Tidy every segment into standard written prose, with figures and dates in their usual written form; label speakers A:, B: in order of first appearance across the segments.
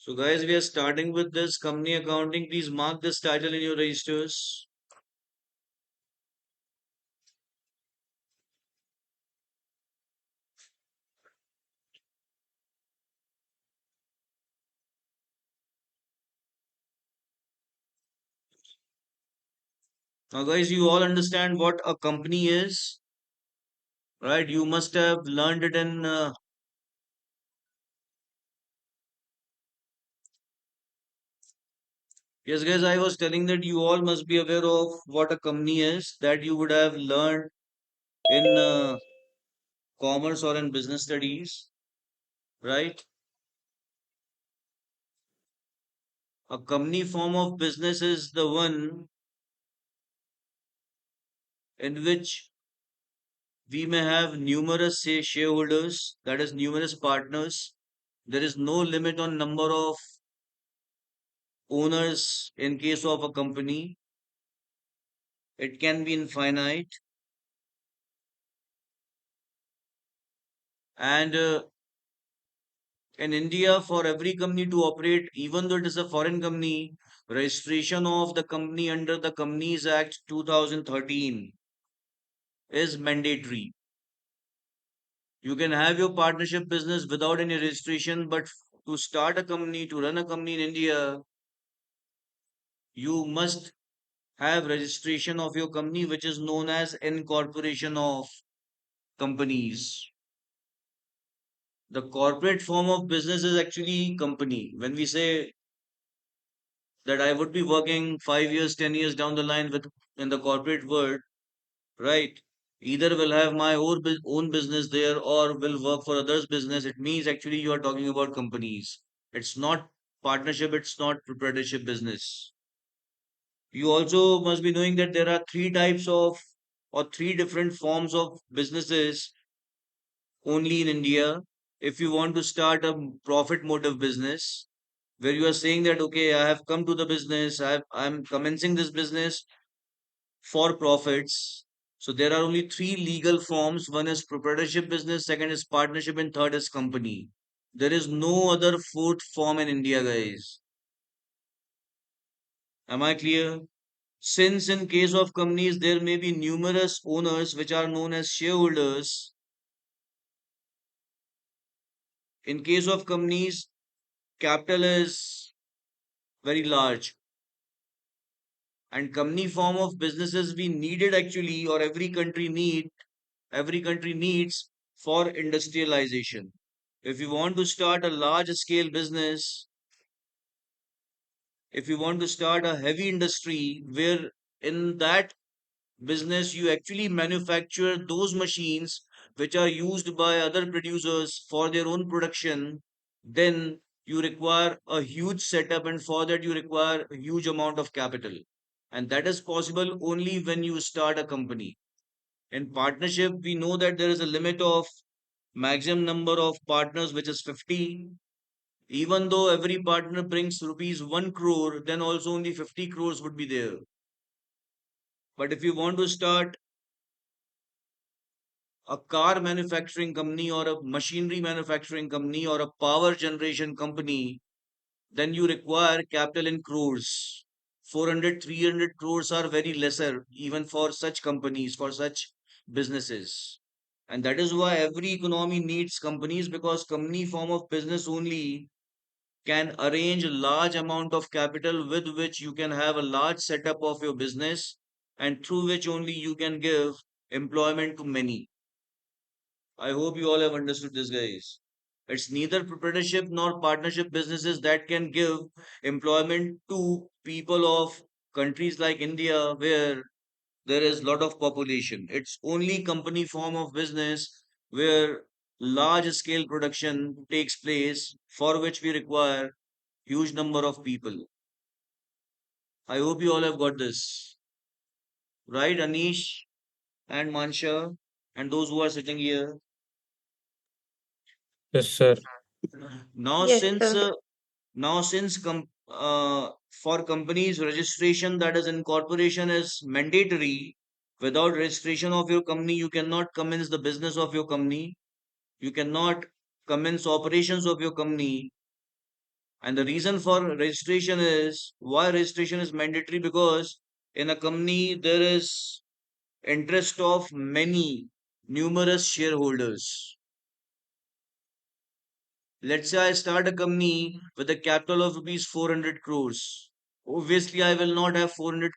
A: So, guys, we are starting with this company accounting. Please mark this title in your registers. Now, guys, you all understand what a company is, right? You must have learned it in. Yes, guys, I was telling that you all must be aware of what a company is, that you would have learned in commerce or in business studies, right? A company form of business is the one in which we may have numerous say shareholders, that is numerous partners. There is no limit on number of owners in case of a company. It can be infinite. And in India, for every company to operate, even though it is a foreign company, registration of the company under the Companies Act 2013 is mandatory. You can have your partnership business without any registration, but to start a company, to run a company in India, you must have registration of your company, which is known as incorporation of companies. The corporate form of business is actually company. When we say that I would be working 5 years, 10 years down the line with in the corporate world, right? Either will have my own business there or will work for others' business. It means actually you are talking about companies. It's not partnership, it's not proprietorship business. You also must be knowing that there are three types of or three different forms of businesses only in India. If you want to start a profit motive business, where you are saying that, okay, I have come to the business, I'm commencing this business for profits. So there are only three legal forms. One is proprietorship business, second is partnership, and third is company. There is no other fourth form in India, guys. Am I clear? Since in case of companies, there may be numerous owners which are known as shareholders. In case of companies, capital is very large, and company form of businesses we needed actually, or every country needs for industrialization. If you want to start a large scale business, if you want to start a heavy industry where in that business you actually manufacture those machines which are used by other producers for their own production, then you require a huge setup, and for that you require a huge amount of capital. And that is possible only when you start a company. In partnership, we know that there is a limit of maximum number of partners, which is 50. Even though every partner brings rupees 1 crore, then also only 50 crores would be there. But if you want to start a car manufacturing company or a machinery manufacturing company or a power generation company, then you require capital in crores. 400, 300 crores are very lesser, even for such companies, for such businesses. And that is why every economy needs companies, because company form of business only can arrange a large amount of capital with which you can have a large setup of your business, and through which only you can give employment to many. I hope you all have understood this, guys. It's neither proprietorship nor partnership businesses that can give employment to people of countries like India where there is lot of population. It's only company form of business where large scale production takes place, for which we require huge number of people. I hope you all have got this. Right, Anish and Mansha and those who are sitting here.
B: Yes, sir.
A: Now,
C: Yes,
A: since
C: sir.
A: uh, now since for companies registration, that is incorporation, is mandatory. Without registration of your company, you cannot commence the business of your company. You cannot commence operations of your company. And the reason for registration is why registration is mandatory, because in a company there is interest of many numerous shareholders. Let's say I start a company with a capital of rupees 400 crores. Obviously, I will not have 400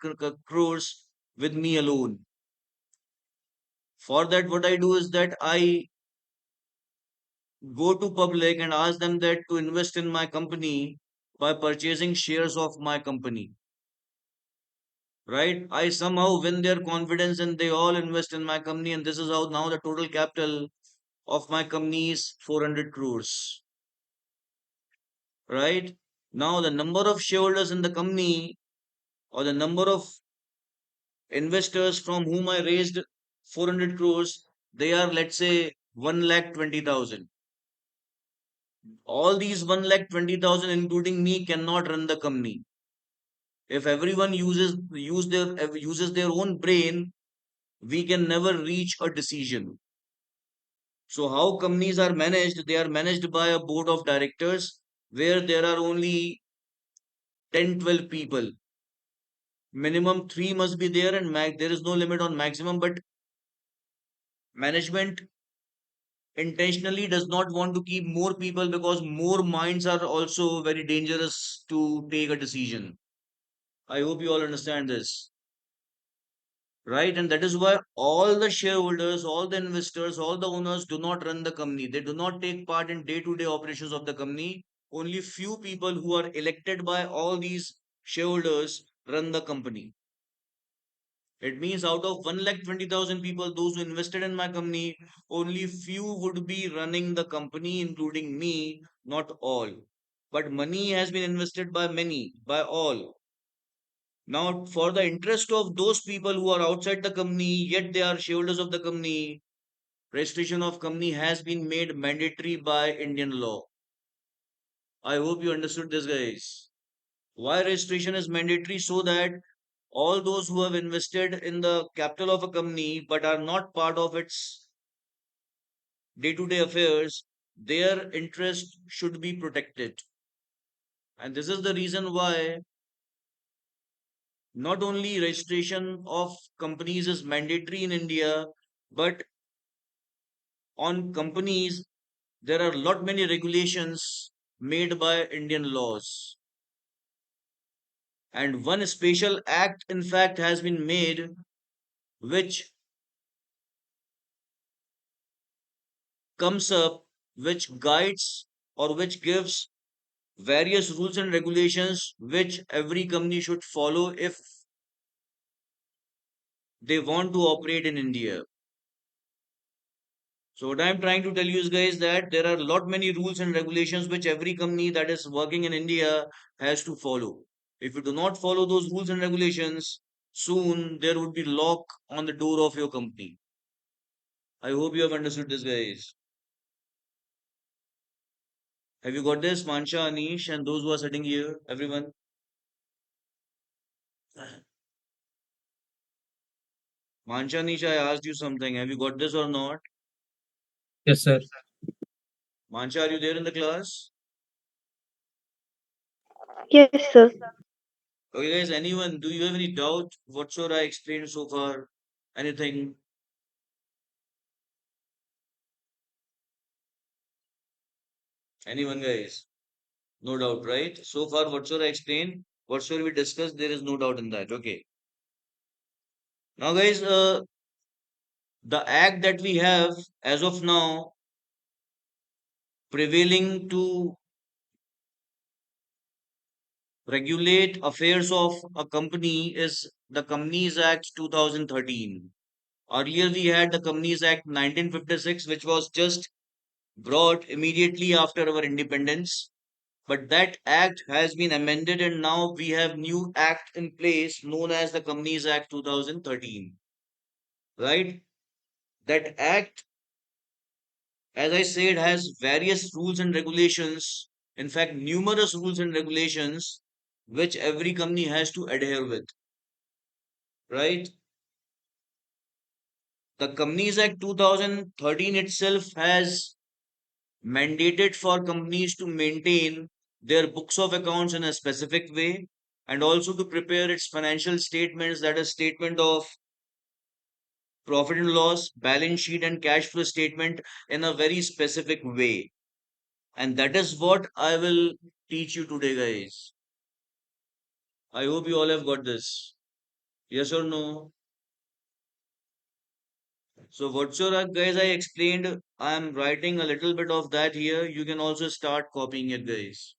A: crores with me alone. For that, what I do is that I go to public and ask them that to invest in my company by purchasing shares of my company. Right? I somehow win their confidence and they all invest in my company, and this is how now the total capital of my company is 400 crores. Right? Now the number of shareholders in the company, or the number of investors from whom I raised 400 crores, they are, let's say, 1,20,000. All these 1,20,000, including me, cannot run the company. If everyone uses their own brain, we can never reach a decision. So how companies are managed? They are managed by a board of directors where there are only 10, 12 people. Minimum three must be there, and there is no limit on maximum. But management intentionally does not want to keep more people, because more minds are also very dangerous to take a decision. I hope you all understand this. Right? And that is why all the shareholders, all the investors, all the owners do not run the company. They do not take part in day-to-day operations of the company. Only few people who are elected by all these shareholders run the company. It means out of 1,20,000 people, those who invested in my company, only few would be running the company, including me, not all. But money has been invested by many, by all. Now, for the interest of those people who are outside the company, yet they are shareholders of the company, registration of company has been made mandatory by Indian law. I hope you understood this, guys. Why registration is mandatory? So that all those who have invested in the capital of a company but are not part of its day-to-day affairs, their interest should be protected. And this is the reason why not only registration of companies is mandatory in India, but on companies, there are lot many regulations made by Indian laws. And one special act, in fact, has been made which comes up, which guides or which gives various rules and regulations which every company should follow if they want to operate in India. So what I'm trying to tell you is, guys, that there are a lot many rules and regulations which every company that is working in India has to follow. If you do not follow those rules and regulations, soon there would be lock on the door of your company. I hope you have understood this, guys. Have you got this, Mansha, Anish, and those who are sitting here, everyone? Mansha, Anish, I asked you something. Have you got this or not?
B: Yes, sir.
A: Mansha, are you there in the class?
C: Yes, sir.
A: Okay, guys, anyone, do you have any doubt? What should I explain so far? Anything? Anyone, guys? No doubt, right? So far, what should I explain? What should we discuss? There is no doubt in that. Okay. Now, guys, the act that we have as of now prevailing to regulate affairs of a company is the Companies Act 2013. Earlier, we had the Companies Act 1956, which was just brought immediately after our independence. But that act has been amended, and now we have new act in place known as the Companies Act 2013. Right? That act, as I said, has various rules and regulations. In fact, numerous rules and regulations which every company has to adhere with. Right? The Companies Act 2013 itself has mandated for companies to maintain their books of accounts in a specific way, and also to prepare its financial statements, that is statement of profit and loss, balance sheet and cash flow statement in a very specific way. And that is what I will teach you today, guys. I hope you all have got this. Yes or no? So whatsoever guys I explained, I am writing a little bit of that here. You can also start copying it, guys.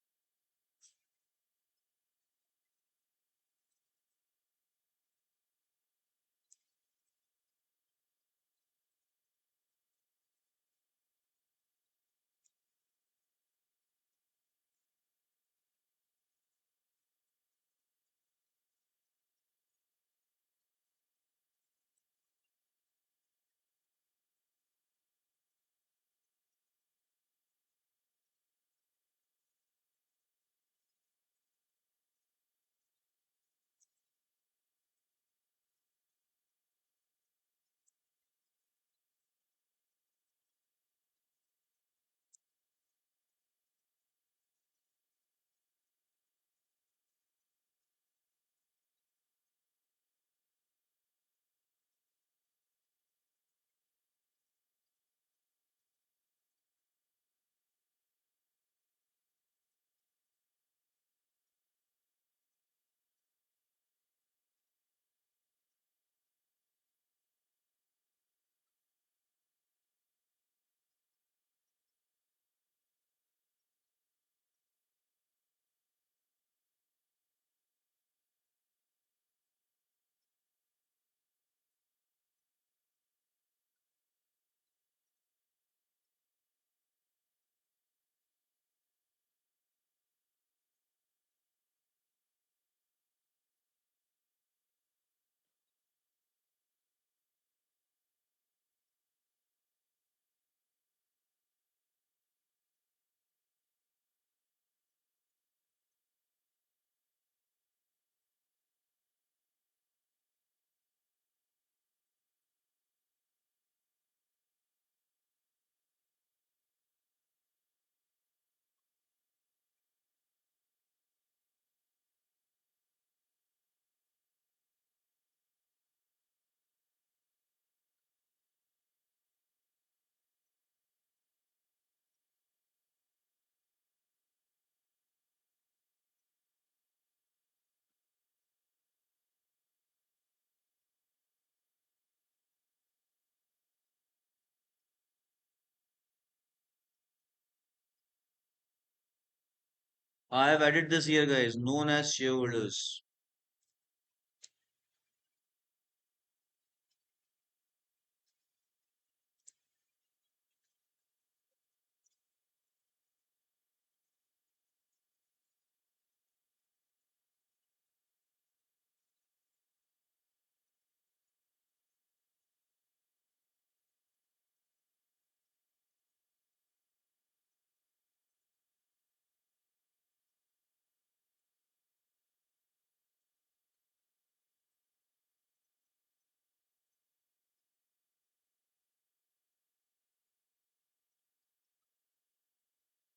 A: I have added this here, guys, known as shareholders.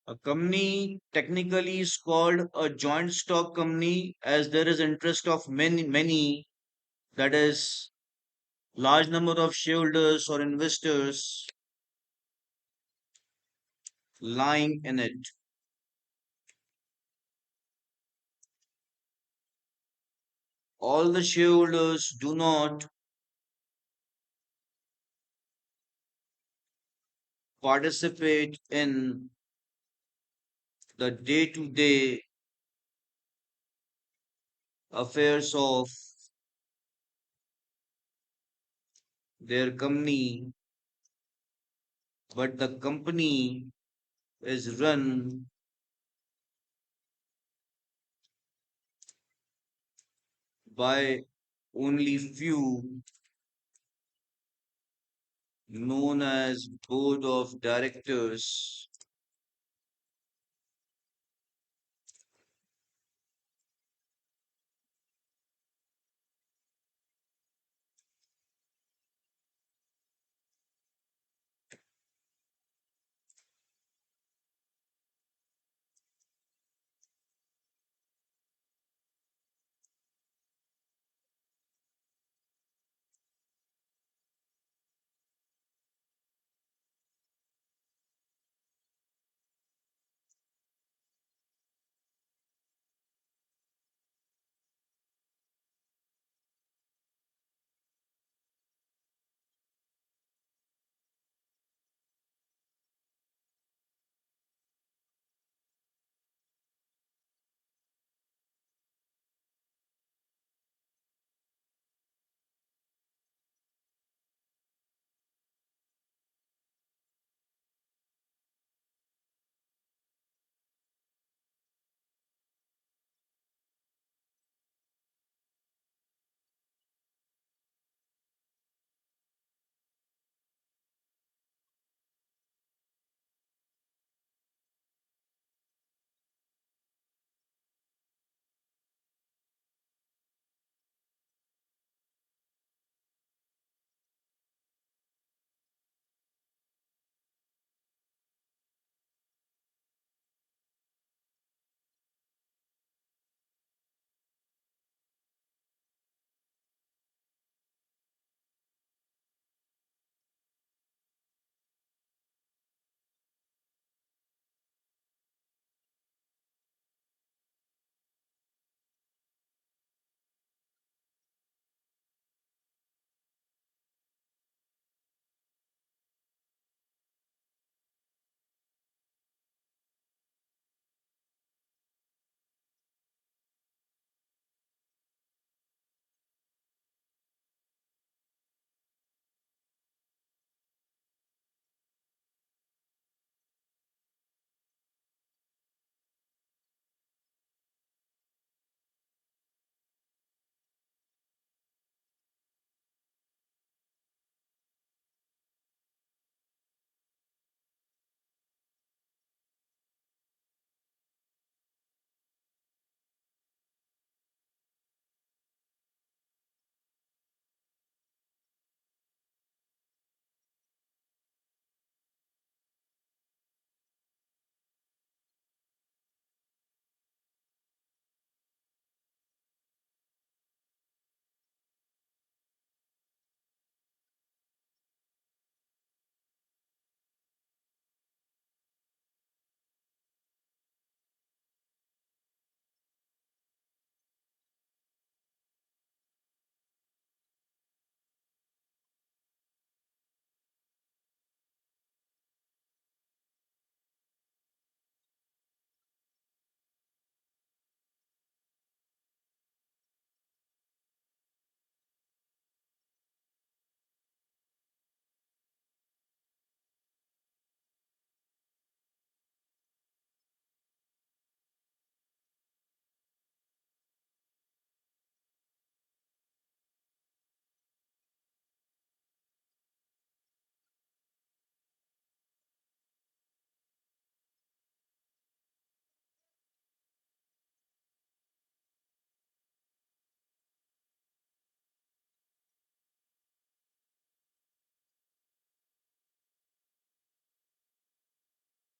A: A company technically is called a joint stock company as there is interest of many, that is large number of shareholders or investors lying in it. All the shareholders do not participate in the day-to-day affairs of their company, but the company is run by only few, known as board of directors.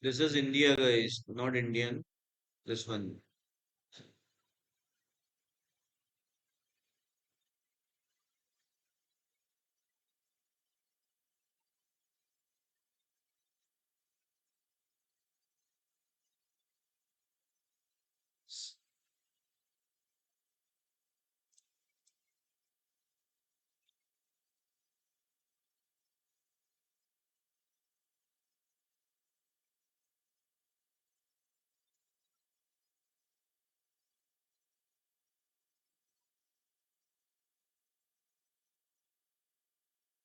A: This is India, guys, not Indian. This one.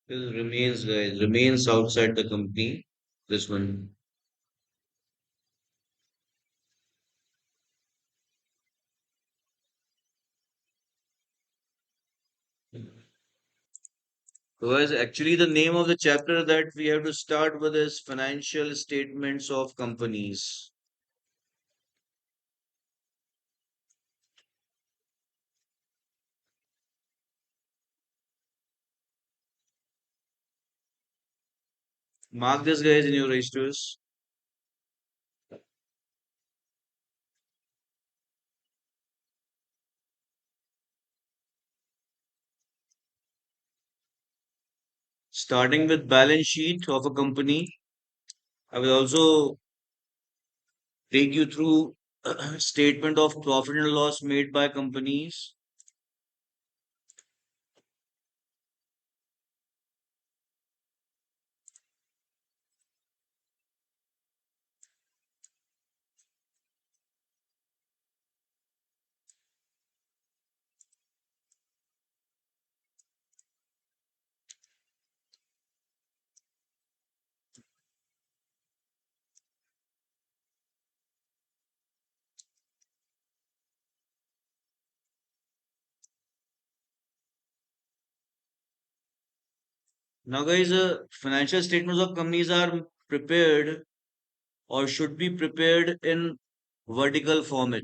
A: This remains, guys, remains outside the company. This one. So, guys, actually, the name of the chapter that we have to start with is financial statements of companies. Mark this, guys, in your registers. Starting with balance sheet of a company, I will also take you through statement of profit and loss made by companies. Now, guys, financial statements of companies are prepared or should be prepared in vertical format.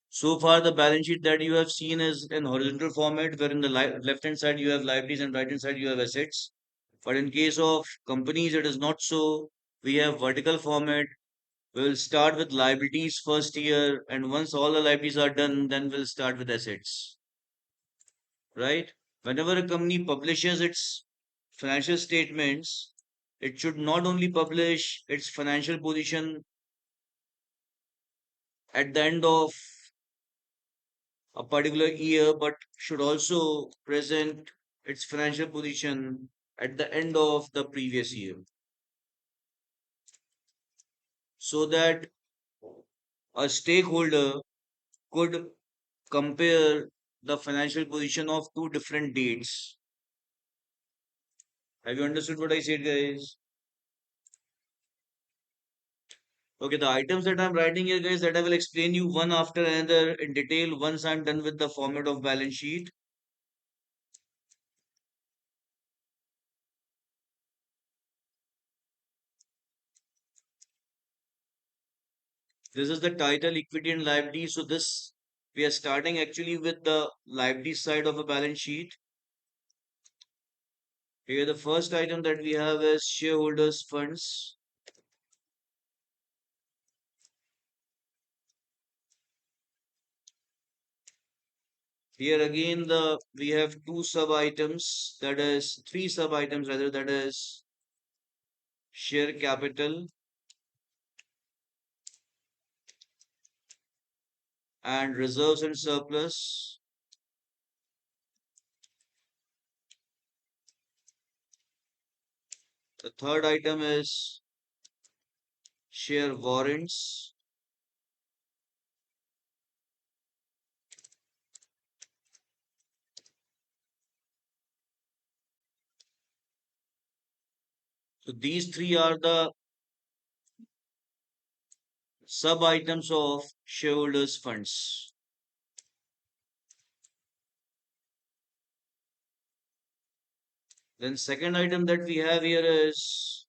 A: So far, the balance sheet that you have seen is in horizontal format, where in the left hand side you have liabilities and right hand side you have assets. But in case of companies, it is not so. We have vertical format. We will start with liabilities first year, and once all the liabilities are done, then we'll start with assets. Right? Whenever a company publishes its financial statements, it should not only publish its financial position at the end of a particular year, but should also present its financial position at the end of the previous year so that a stakeholder could compare the financial position of two different dates. Have you understood what I said, guys? Okay, the items that I'm writing here, guys, that I will explain you one after another in detail once I'm done with the format of balance sheet. This is the title, equity and liability. So this we are starting actually with the liability side of a balance sheet. Here, the first item that we have is shareholders' funds. Here again, the we have two sub items, that is three sub items rather, that is share capital and reserves and surplus. The third item is share warrants. So these three are the sub items of shareholders' funds. Then second item that we have here is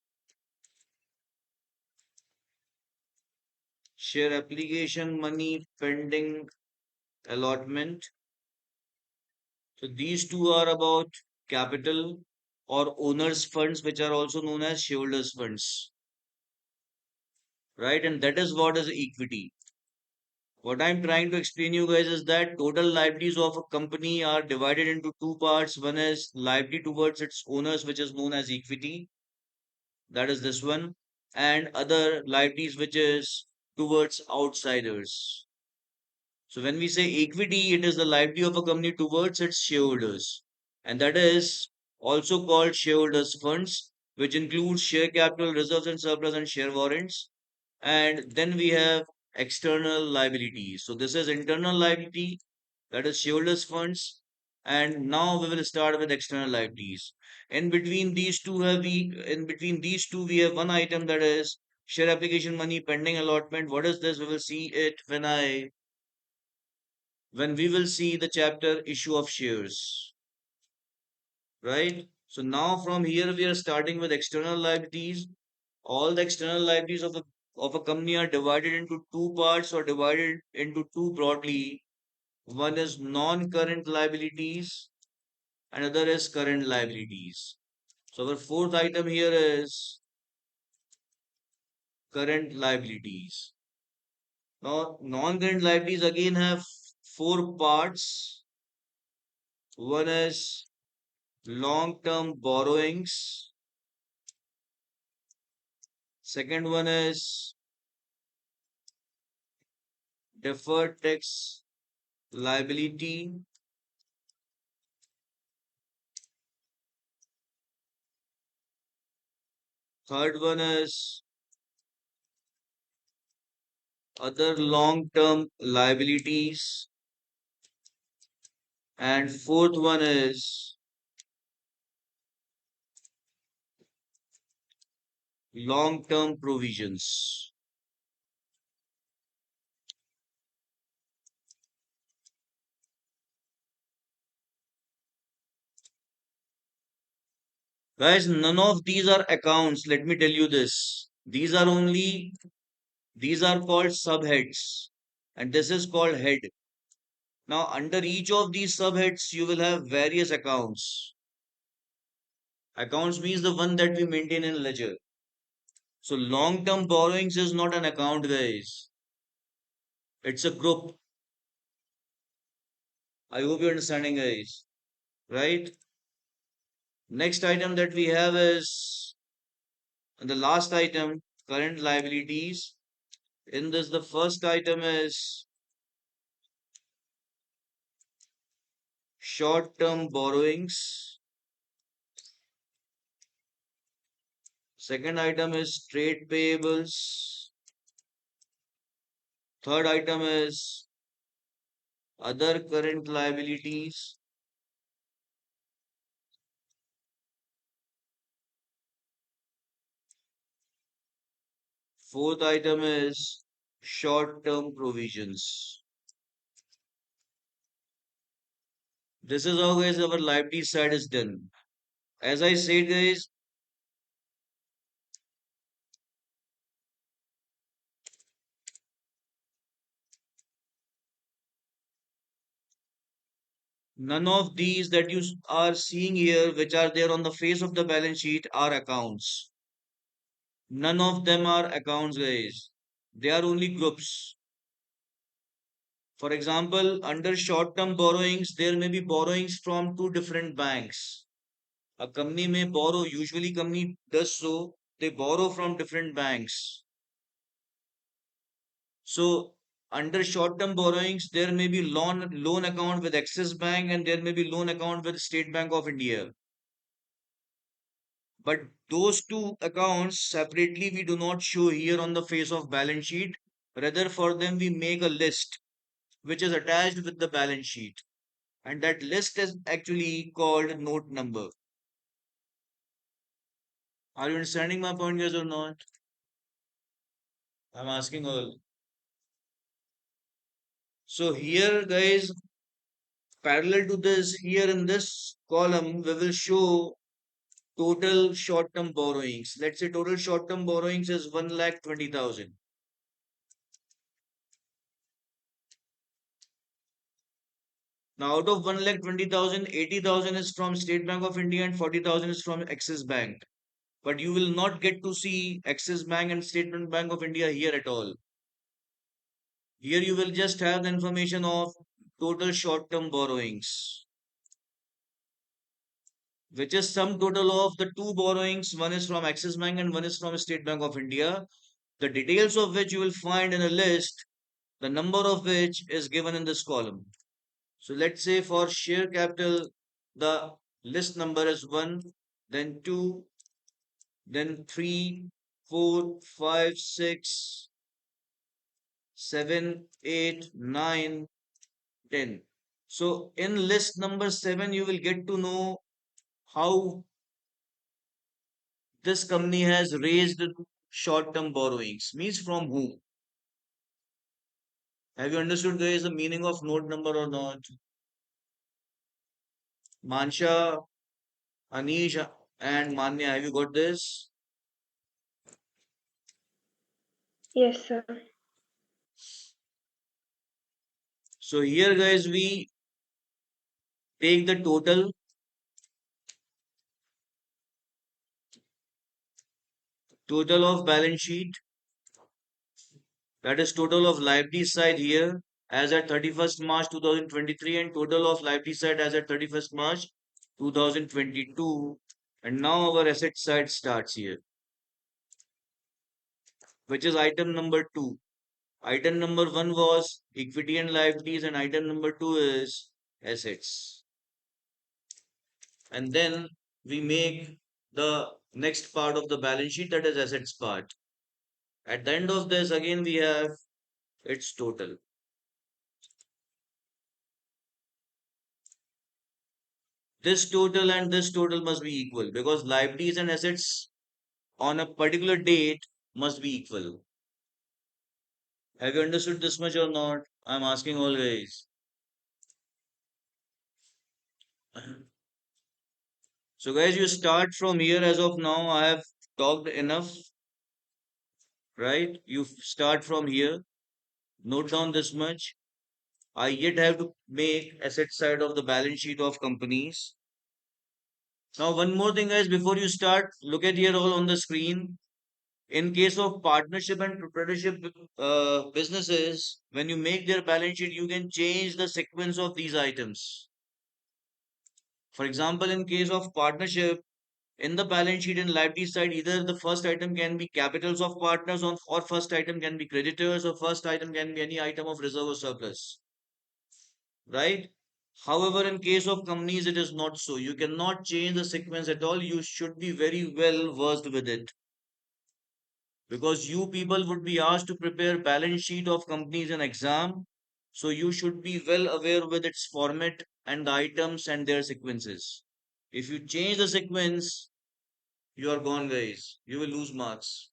A: share application money pending allotment. So these two are about capital or owners funds, which are also known as shareholders funds. right? And that is what is equity. What I'm trying to explain you guys is that total liabilities of a company are divided into two parts. One is liability towards its owners, which is known as equity. That is this one. And other liabilities, which is towards outsiders. So when we say equity, it is the liability of a company towards its shareholders. And that is also called shareholders' funds, which includes share capital, reserves and surplus, and share warrants. And then we have external liabilities. So this is internal liability, that is shareholders' funds. And now we will start with external liabilities. In between these two, we have one item, that is share application money pending allotment. What is this? We will see it when we will see the chapter issue of shares, right? So now from here we are starting with external liabilities. All the external liabilities of a company are divided into two parts, or divided into two broadly. One is non-current liabilities, another is current liabilities. So our fourth item here is current liabilities. Now non-current liabilities again have four parts. One is long-term borrowings. Second one is deferred tax liability. Third one is other long-term liabilities. And fourth one is long-term provisions. Guys, none of these are accounts. Let me tell you this. These are called subheads. And this is called head. Now, under each of these subheads, you will have various accounts. Accounts means the one that we maintain in ledger. So long-term borrowings is not an account, guys. It's a group. I hope you're understanding, guys. Right? Next item that we have is the last item, current liabilities. In this, the first item is short-term borrowings. Second item is trade payables. Third item is other current liabilities. Fourth item is short-term provisions. This is how, guys, our liability side is done. As I said, guys, none of these that you are seeing here, which are there on the face of the balance sheet, are accounts. None of them are accounts, guys. They are only groups. For example, under short-term borrowings, there may be borrowings from two different banks. A company may borrow, usually company does so, they borrow from different banks. So under short-term borrowings, there may be loan account with Axis Bank, and there may be loan account with State Bank of India. But those two accounts separately we do not show here on the face of balance sheet. Rather, for them we make a list which is attached with the balance sheet. And that list is actually called note number. Are you understanding my point, guys, or not? I'm asking all. So here, guys, parallel to this, here in this column, we will show total short-term borrowings. Let's say total short-term borrowings is 1,20,000. Now, out of 1,20,000, 80,000 is from State Bank of India and 40,000 is from Axis Bank. but you will not get to see Axis Bank and State Bank of India here at all. Here you will just have the information of total short-term borrowings, which is sum total of the two borrowings. One is from Axis Bank and one is from State Bank of India. The details of which you will find in a list, the number of which is given in this column. So let's say for share capital, the list number is 1, then 2, then 3, 4, 5, 6, 7, 8, 9, 10. So in list number 7, you will get to know how this company has raised short-term borrowings. Means from whom? Have you understood guys the meaning of note number or not? Mansha, Anish, and Manya, have you got this?
C: Yes, sir.
A: So here guys, we take the total of balance sheet, that is total of liability side here as at 31st March 2023 and total of liability side as at 31st March 2022. And now our asset side starts here, which is item number 2. Item number 1 was equity and liabilities and item number 2 is assets. And then we make the next part of the balance sheet, that is assets part. At the end of this again we have its total. This total and this total must be equal because liabilities and assets on a particular date must be equal. Have you understood this much or not? I'm asking all guys. So guys, you start from here. As of now, I have talked enough, right? You start from here. Note down this much. I yet have to make asset side of the balance sheet of companies. Now, one more thing, guys, before you start, look at here all on the screen. In case of partnership and proprietorship businesses, when you make their balance sheet, you can change the sequence of these items. For example, in case of partnership, in the balance sheet and liability side, either the first item can be capitals of partners or first item can be creditors or first item can be any item of reserve or surplus, right? However, in case of companies, it is not so. You cannot change the sequence at all. You should be very well versed with it because you people would be asked to prepare balance sheet of companies in exam. So you should be well aware with its format and the items and their sequences. If you change the sequence, you are gone, guys. You will lose marks.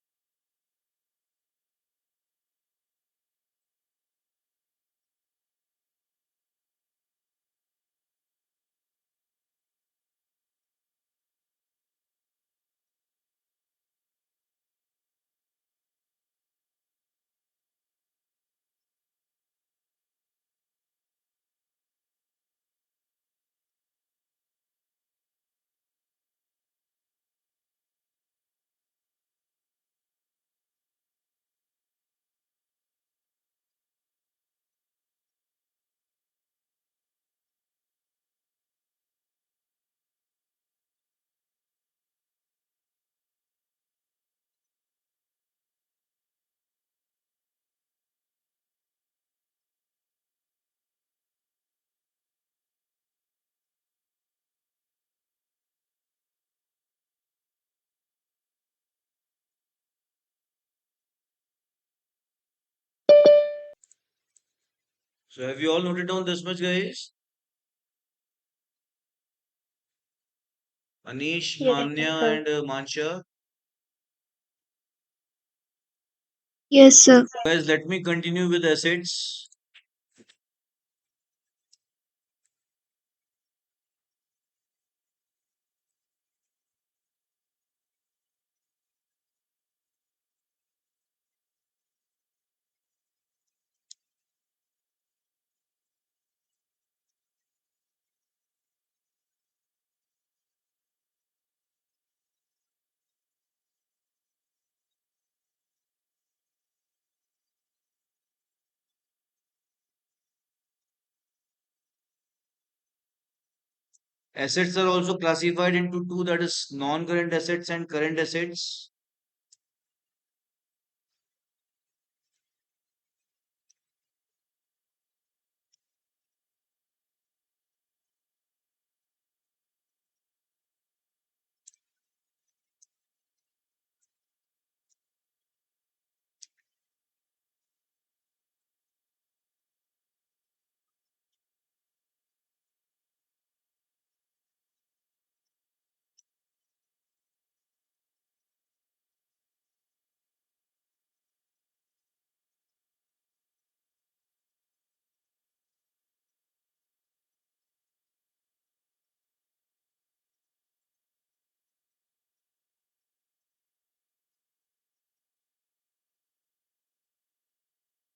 A: So have you all noted down this much, guys? Anish,
C: Yes,
A: Manya,
C: sir.
A: and Mansha.
D: Yes, sir.
A: Guys, let me continue with assets. Assets are also classified into two, that is non-current assets and current assets.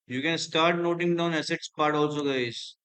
A: You can start noting down assets part also, guys.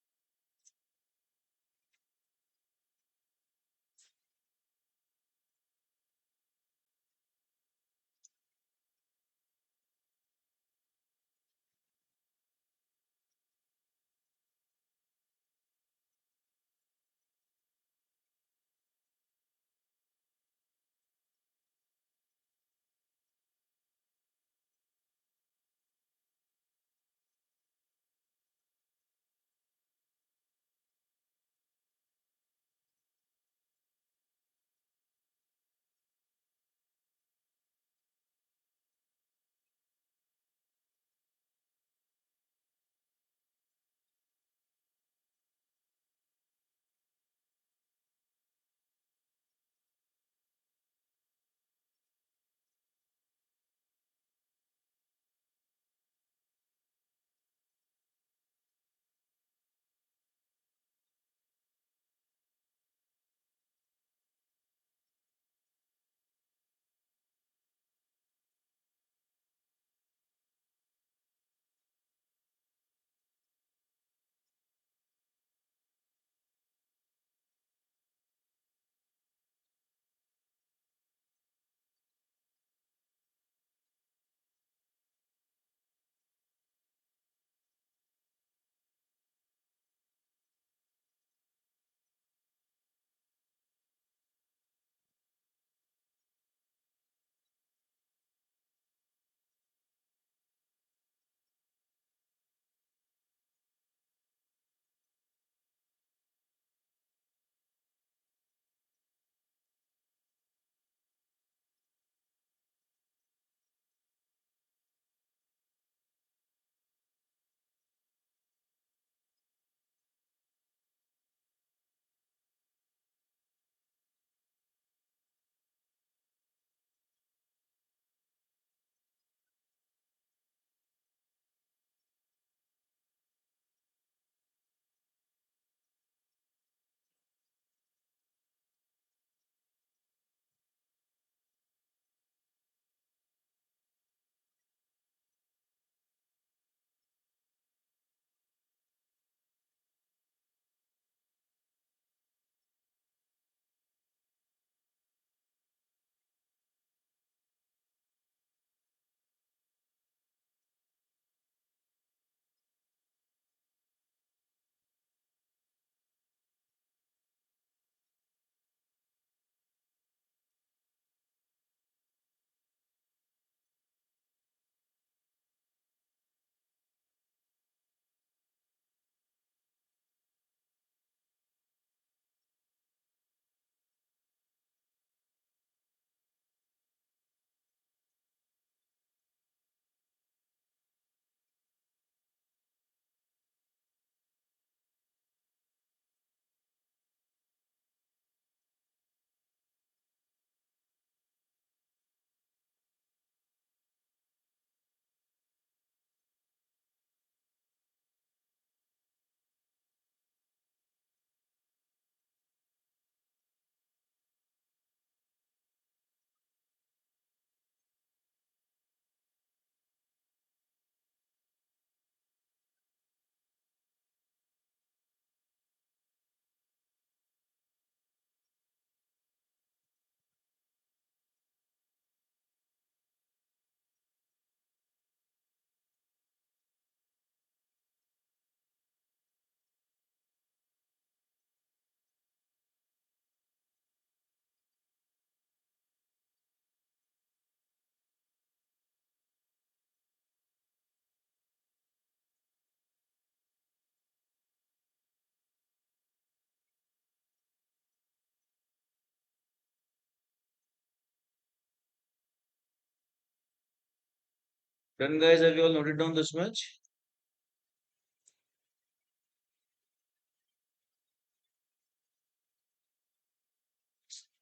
A: Done, guys? Have you all noted down this much?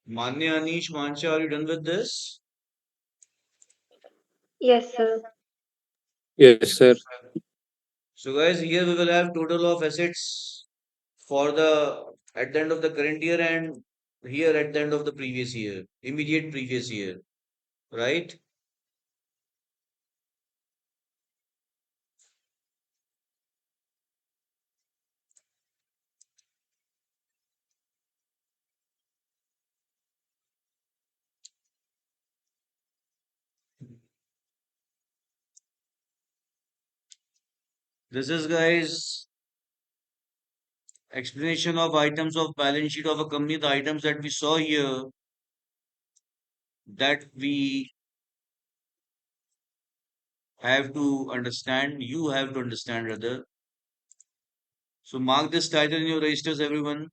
A: Manya, Anish, Mancha, are you done with this?
C: Yes, sir.
B: Yes, sir.
A: So, guys, here we will have total of assets for the at the end of the current year and here at the end of the previous year, immediate previous year, right? This is, guys, explanation of items of balance sheet of a company, the items that we saw here that we have to understand, you have to understand rather. So mark this title in your registers, everyone.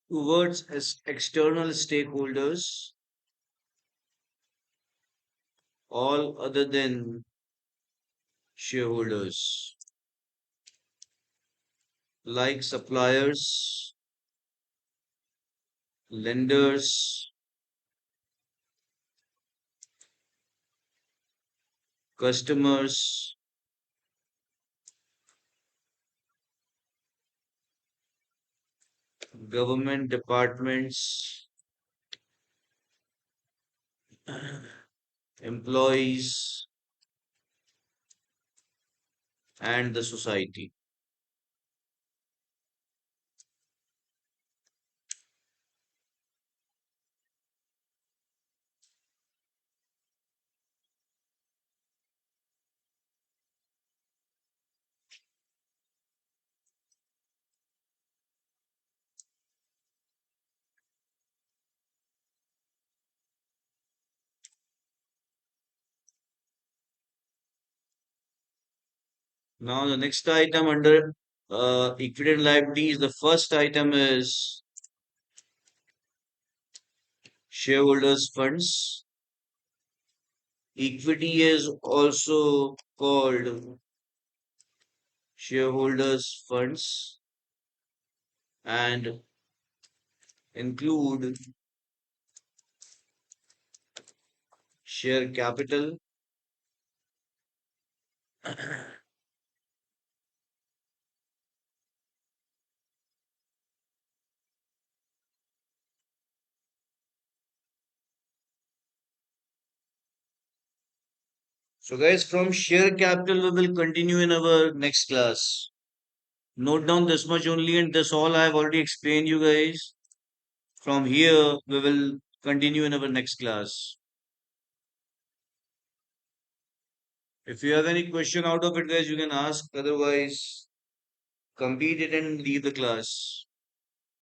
A: Towards external stakeholders, all other than shareholders, like suppliers, lenders, customers, government departments, employees, and the society. Now the next item under equity and liabilities, the first item is shareholders funds. Equity is also called shareholders funds and include share capital, so guys, from share capital, we will continue in our next class. Note down this much only, and this all I have already explained you guys. From here, we will continue in our next class. If you have any question out of it, guys, you can ask. Otherwise, complete it and leave the class.